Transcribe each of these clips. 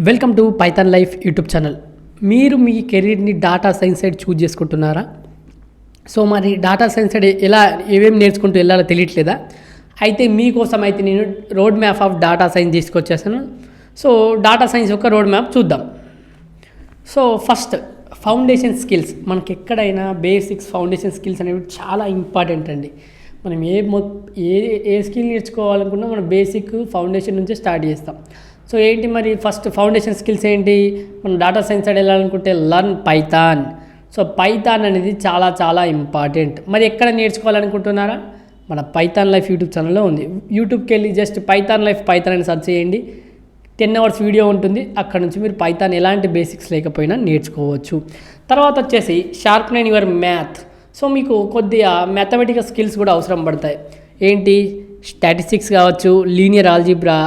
Welcome to Python life YouTube channel. మీరు మీ కెరీర్ని డాటా సైన్స్ సైడ్ చూజ్ చేసుకుంటున్నారా? సో మరి డాటా సైన్స్ సైడ్ ఏమేమి నేర్చుకుంటూ వెళ్ళాలో తెలియట్లేదా? అయితే మీకోసం అయితే నేను road map of data science తీసుకొచ్చేసాను. సో డాటా సైన్స్ యొక్క రోడ్ మ్యాప్ చూద్దాం. So first foundation skills. మనకి ఎక్కడైనా బేసిక్స్ ఫౌండేషన్ స్కిల్స్ అనేవి చాలా ఇంపార్టెంట్ అండి. మనం ఏ స్కిల్ నేర్చుకోవాలనుకున్నా మనం బేసిక్ ఫౌండేషన్ నుంచే స్టార్ట్ చేస్తాం. సో ఏంటి మరి ఫస్ట్ ఫౌండేషన్ స్కిల్స్ ఏంటి? మనం డాటా సైన్స్ సైడ్ వెళ్ళాలనుకుంటే లర్న్ పైథాన్. సో పైథాన్ అనేది చాలా చాలా ఇంపార్టెంట్. మరి ఎక్కడ నేర్చుకోవాలనుకుంటున్నారా? మన పైథాన్ లైఫ్ యూట్యూబ్ ఛానల్లో ఉంది. యూట్యూబ్కి వెళ్ళి జస్ట్ పైథాన్ లైఫ్ పైథాన్ అని సెర్చ్ చేయండి. 10 hours వీడియో ఉంటుంది. అక్కడ నుంచి మీరు పైథాన్ ఎలాంటి బేసిక్స్ లేకపోయినా నేర్చుకోవచ్చు. తర్వాత వచ్చేసి షార్ప్నెన్ యువర్ మ్యాథ్. సో మీకు కొద్దిగా మ్యాథమెటికల్ స్కిల్స్ కూడా అవసరం పడతాయి. ఏంటి? స్టాటిస్టిక్స్ కావచ్చు, లీనియర్ ఆల్జీబ్రా,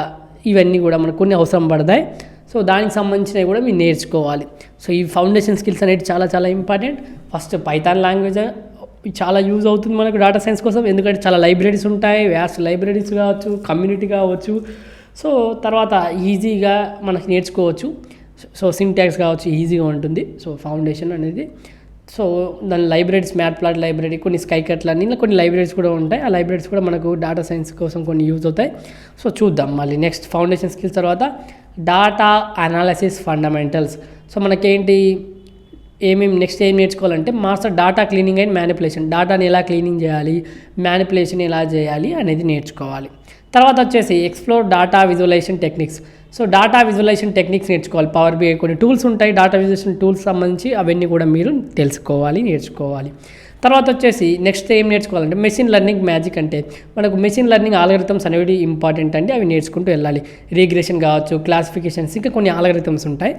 ఇవన్నీ కూడా మనకు కొన్ని అవసరం పడతాయి. సో దానికి సంబంధించినవి కూడా మీరు నేర్చుకోవాలి. సో ఈ ఫౌండేషన్ స్కిల్స్ అనేది చాలా చాలా ఇంపార్టెంట్. ఫస్ట్ పైథాన్ లాంగ్వేజ్ చాలా యూజ్ అవుతుంది మనకు డాటా సైన్స్ కోసం. ఎందుకంటే చాలా లైబ్రరీస్ ఉంటాయి, వ్యాస్ట్ లైబ్రరీస్ కావచ్చు, కమ్యూనిటీ కావచ్చు. సో తర్వాత ఈజీగా మనకి నేర్చుకోవచ్చు. సో సింటాక్స్ కావచ్చు, ఈజీగా ఉంటుంది. సో ఫౌండేషన్ అనేది సో దాని లైబ్రరీస్, మ్యాట్ ప్లాట్ లైబ్రరీ, కొన్ని స్కైకట్లు అన్ని ఇలా కొన్ని లైబ్రరీస్ కూడా ఉంటాయి. ఆ లైబ్రరీస్ కూడా మనకు డాటా సైన్స్ కోసం కొన్ని యూజ్ అవుతాయి. సో చూద్దాం మళ్ళీ నెక్స్ట్ ఫౌండేషన్ స్కిల్స్ తర్వాత డాటా అనాలిసిస్ ఫండమెంటల్స్. సో మనకేంటి నెక్స్ట్ ఏం నేర్చుకోవాలంటే master data cleaning and manipulation. డాటాని ఎలా క్లీనింగ్ చేయాలి, మ్యానిపులేషన్ ఎలా చేయాలి అనేది నేర్చుకోవాలి. తర్వాత వచ్చేసి explore data visualization techniques. So data visualization techniques నేర్చుకోవాలి. పవర్ బిఐ కొన్ని టూల్స్ ఉంటాయి డాటా విజువలైజేషన్ టూల్స్ సంబంధించి, అవన్నీ కూడా మీరు తెలుసుకోవాలి, నేర్చుకోవాలి. తర్వాత వచ్చేసి నెక్స్ట్ ఏం నేర్చుకోవాలంటే మెషిన్ లెర్నింగ్ మ్యాజిక్. అంటే మనకు మెషిన్ లెర్నింగ్ ఆల్గరిథమ్స్ అనేవి ఇంపార్టెంట్ అండి. అవి నేర్చుకుంటూ వెళ్ళాలి. రీగ్రెషన్ కావచ్చు, క్లాసిఫికేషన్స్, ఇంకా కొన్ని ఆల్గరిథమ్స్ ఉంటాయి,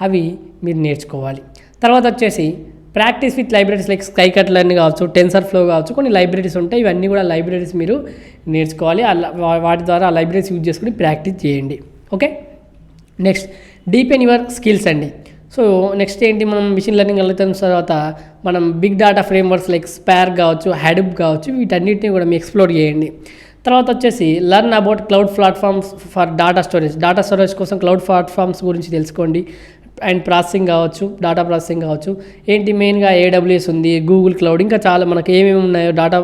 అవి మీరు నేర్చుకోవాలి. తర్వాత వచ్చేసి practice with libraries like scikit learn కావచ్చు, టెన్సర్ ఫ్లో కావచ్చు, కొన్ని లైబ్రరీస్ ఉంటాయి. ఇవన్నీ కూడా లైబ్రరీస్ మీరు నేర్చుకోవాలి. వాటి ద్వారా ఆ లైబ్రరీస్ యూజ్ చేసుకుని ప్రాక్టీస్ చేయండి. Okay, next deepen your skills అండి. సో నెక్స్ట్ ఏంటి, మనం మిషన్ లెర్నింగ్ వెళ్తున్న తర్వాత మనం big data frameworks like Spark కావచ్చు, హడూప్ కావచ్చు, వీటన్నిటిని కూడా మీరు ఎక్స్ప్లోర్ చేయండి. తర్వాత వచ్చేసి learn about cloud platforms for data storage. Data storage కోసం క్లౌడ్ ప్లాట్ఫామ్స్ గురించి తెలుసుకోండి. అండ్ ప్రాసెసింగ్ కావచ్చు, డాటా ప్రాసెసింగ్ కావచ్చు. ఏంటి మెయిన్గా ఏడబ్ల్యూఎస్ ఉంది, గూగుల్ క్లౌడ్, ఇంకా చాలా మనకు ఏమేమి ఉన్నాయో డాటా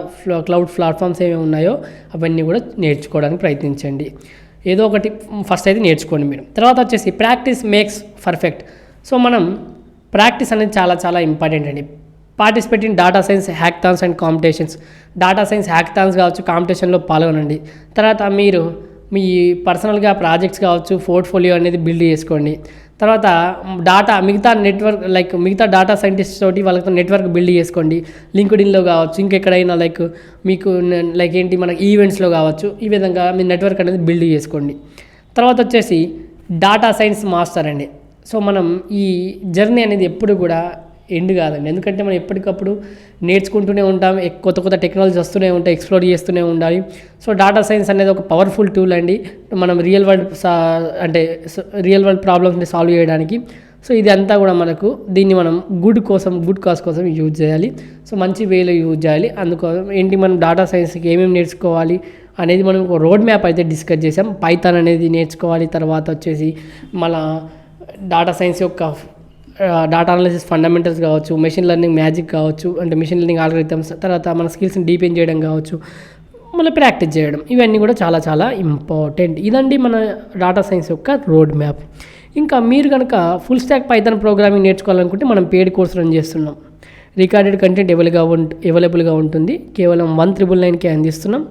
క్లౌడ్ ప్లాట్ఫామ్స్ ఏమేమి ఉన్నాయో అవన్నీ కూడా నేర్చుకోవడానికి ప్రయత్నించండి. ఏదో ఒకటి ఫస్ట్ అయితే నేర్చుకోండి మీరు. తర్వాత వచ్చేసి ప్రాక్టీస్ మేక్స్ పర్ఫెక్ట్. సో మనం ప్రాక్టీస్ అనేది చాలా చాలా ఇంపార్టెంట్ అండి. Participate in data science hackathons and competitions. Data science hackathons కావచ్చు, కాంపిటీషన్లో పాల్గొనండి. తర్వాత మీరు మీ పర్సనల్గా ప్రాజెక్ట్స్ కావచ్చు, పోర్ట్ఫోలియో అనేది బిల్డ్ చేసుకోండి. తర్వాత మిగతా నెట్వర్క్ లైక్ మిగతా డాటా సైంటిస్ట్ తోటి వాళ్ళతో నెట్వర్క్ బిల్డ్ చేసుకోండి. లింక్డ్ఇన్లో కావచ్చు, ఇంకెక్కడైనా మీకు ఏంటి మన ఈవెంట్స్లో కావచ్చు. ఈ విధంగా మీ నెట్వర్క్ అనేది బిల్డ్ చేసుకోండి. తర్వాత వచ్చేసి డాటా సైన్స్ మాస్టర్ అండి. సో మనం ఈ జర్నీ అనేది ఎప్పుడు కూడా ఎండ్ కాదండి. ఎందుకంటే మనం ఎప్పటికప్పుడు నేర్చుకుంటూనే ఉంటాం, కొత్త కొత్త టెక్నాలజీస్ వస్తూనే ఉంటాయి, ఎక్స్ప్లోర్ చేస్తూనే ఉండాలి. సో డాటా సైన్స్ అనేది ఒక పవర్ఫుల్ టూల్ అండి, మనం రియల్ వరల్డ్ ప్రాబ్లమ్స్ని సాల్వ్ చేయడానికి. సో ఇది అంతా కూడా దీన్ని మనం గుడ్ కాజ్ కోసం యూజ్ చేయాలి. సో మంచి వేలో యూజ్ చేయాలి. అందుకోసం ఏంటి, మనం డాటా సైన్స్కి ఏమేమి నేర్చుకోవాలి అనేది మనం ఒక రోడ్ మ్యాప్ అయితే డిస్కస్ చేసాం. పైథాన్ అనేది నేర్చుకోవాలి. తర్వాత వచ్చేసి మన డాటా సైన్స్ యొక్క డాటా అనాలిసిస్ ఫండమెంటల్స్ కావచ్చు, మెషిన్ లెర్నింగ్ మ్యాజిక్ కావచ్చు, అంటే మెషిన్ లెర్నింగ్ ఆల్గరిథమ్స్, తర్వాత మన స్కిల్స్ని డీపెన్ చేయడం కావచ్చు, మళ్ళీ ప్రాక్టీస్ చేయడం, ఇవన్నీ కూడా చాలా చాలా ఇంపార్టెంట్. ఇదండి మన డాటా సైన్స్ యొక్క రోడ్ మ్యాప్. ఇంకా మీరు కనుక ఫుల్ స్టాక్ పైథాన్ ప్రోగ్రామింగ్ నేర్చుకోవాలనుకుంటే మనం పెయిడ్ కోర్స్ రన్ చేస్తున్నాం. రికార్డెడ్ కంటెంట్ అవైలబుల్గా ఉంటుంది. కేవలం 1,999కే అందిస్తున్నాం.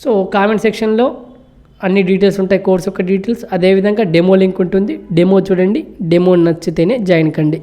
సో కామెంట్ సెక్షన్లో అన్ని డీటెయిల్స్ ఉంటాయి, కోర్స్ యొక్క డీటెయిల్స్. అదేవిధంగా డెమో లింక్ ఉంటుంది. డెమో చూడండి, డెమో నచ్చితేనే జాయిన్ కండి.